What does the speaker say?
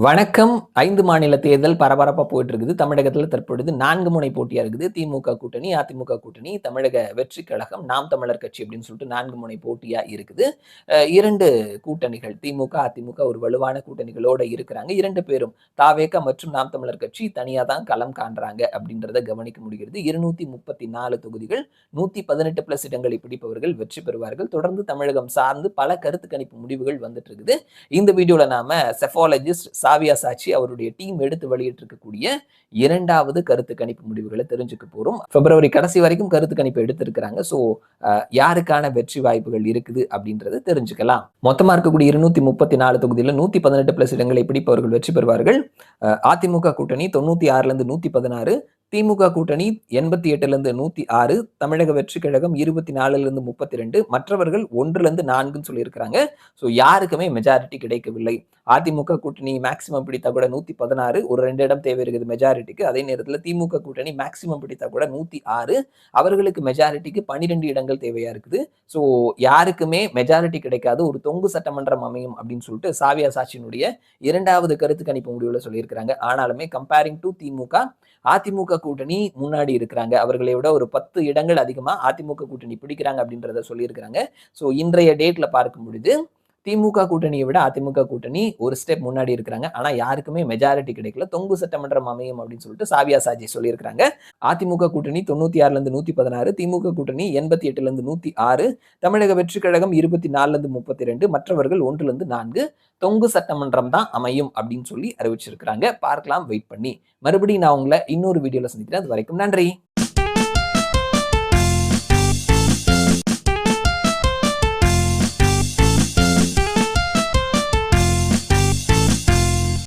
வணக்கம். 5 மாநில தேர்தல் பரபரப்பா போயிட்டு இருக்குது. தமிழகத்தில தற்பொழுது 4 முனை போட்டியா இருக்குது. திமுக கூட்டணி, அதிமுக கூட்டணி, தமிழக வெற்றிக் கழகம், நாம் தமிழர் கட்சி அப்படின்னு சொல்லிட்டு 4 முனை போட்டியா இருக்குது. 2 கூட்டணிகள் திமுக, அதிமுக ஒரு வலுவான கூட்டணிகளோட இருக்கிறாங்க. 2 பேரும் தாவேகா மற்றும் நாம் தமிழர் கட்சி தனியா தான் களம் காண்றாங்க அப்படின்றத கவனிக்க முடிகிறது. 234 தொகுதிகள், 118 பிளஸ் இடங்களை பிடிப்பவர்கள் வெற்றி பெறுவார்கள். தொடர்ந்து தமிழகம் சார்ந்து பல கருத்து கணிப்பு முடிவுகள் வந்துட்டு இருக்குது. இந்த வீடியோல நாம செஃபாலஜிஸ்ட் சாவியா சாச்சி அவருடைய டீம் எடுத்து வெளியிட்டிருக்கக்கூடிய 2வது கருத்து கணிப்பு முடிவுகளை தெரிஞ்சுக்க போறோம். பிப்ரவரி கடைசி வரைக்கும் கருத்து கணிப்பு எடுத்திருக்கிறாங்க. ஸோ யாருக்கான வெற்றி வாய்ப்புகள் இருக்குது அப்படின்றத தெரிஞ்சுக்கலாம். மொத்தமா இருக்கக்கூடிய 234 தொகுதியில் 118 பிளஸ் இடங்களை பிடிப்பவர்கள் வெற்றி பெறுவார்கள். அதிமுக கூட்டணி 96ல இருந்து 116, திமுக கூட்டணி 88ல இருந்து 106, தமிழக வெற்றி கழகம் 24ல இருந்து 32, மற்றவர்கள் 1ல இருந்து 4ன்னு சொல்லியிருக்கிறாங்க. ஸோ யாருக்குமே மெஜாரிட்டி கிடைக்கவில்லை. அதிமுக கூட்டணி மேக்சிமம் பிடித்தா கூட 116, ஒரு 2 இடம் தேவை இருக்குது மெஜாரிட்டிக்கு. அதே நேரத்தில் திமுக கூட்டணி மேக்சிமம் பிடித்தா கூட 106, அவர்களுக்கு மெஜாரிட்டிக்கு 12 இடங்கள் தேவையா இருக்குது. ஸோ யாருக்குமே மெஜாரிட்டி கிடைக்காது, ஒரு தொங்கு சட்டமன்றம் அமையும் அப்படின்னு சொல்லிட்டு சாவியா சாட்சியினுடைய 2வது கருத்து கணிப்பு முடிவுல சொல்லியிருக்கிறாங்க. ஆனாலுமே கம்பேரிங் டு திமுக, அதிமுக கூட்டணி முன்னாடி இருக்கிறாங்க. அவர்களை விட ஒரு 10 இடங்கள் அதிகமா அதிமுக கூட்டணி பிடிக்கிறாங்க அப்படின்றத சொல்லியிருக்கிறாங்க. ஸோ இன்றைய டேட்ல பார்க்கும் பொழுது திமுக கூட்டணியை விட அதிமுக கூட்டணி ஒரு ஸ்டெப் முன்னாடி இருக்கிறாங்க. ஆனா யாருக்குமே மெஜாரிட்டி கிடைக்கல. தொங்கு சட்டமன்றம் அமையும் அப்படின்னு சொல்லிட்டு சாவியா சாஜி சொல்லியிருக்கிறாங்க. அதிமுக கூட்டணி 96ல இருந்து 116, திமுக கூட்டணி 88ல இருந்து 106, தமிழக வெற்றி கழகம் 24ல இருந்து 32, மற்றவர்கள் 1ல இருந்து 4, தொங்கு சட்டமன்றம் தான் அமையும் அப்படின்னு சொல்லி அறிவிச்சிருக்கிறாங்க. பார்க்கலாம், வெயிட் பண்ணி. மறுபடியும் நான் உங்களை இன்னொரு வீடியோல சந்திக்கிறேன். அது வரைக்கும் நன்றி.